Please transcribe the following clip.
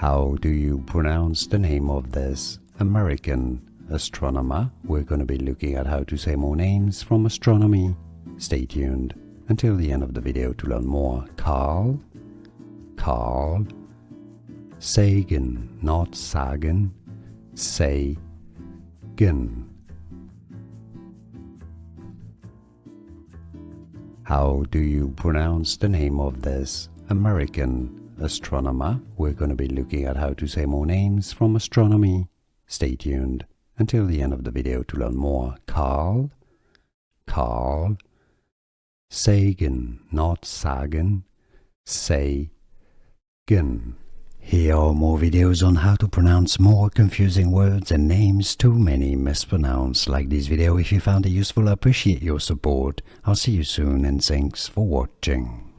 How do you pronounce the name of this American astronomer? We're going to be looking at how to say more names from astronomy. Stay tuned until the end of the video to learn more. Carl Sagan, not Sagan, Sagan. How do you pronounce the name of this American astronomer? We're going to be looking at how to say more names from astronomy. Stay tuned until the end of the video to learn more. Carl Sagan, not Sagan, Sagan. Here are more videos on how to pronounce more confusing words and names too many mispronounced. Like this video if you found it useful. I appreciate your support. I'll see you soon and thanks for watching.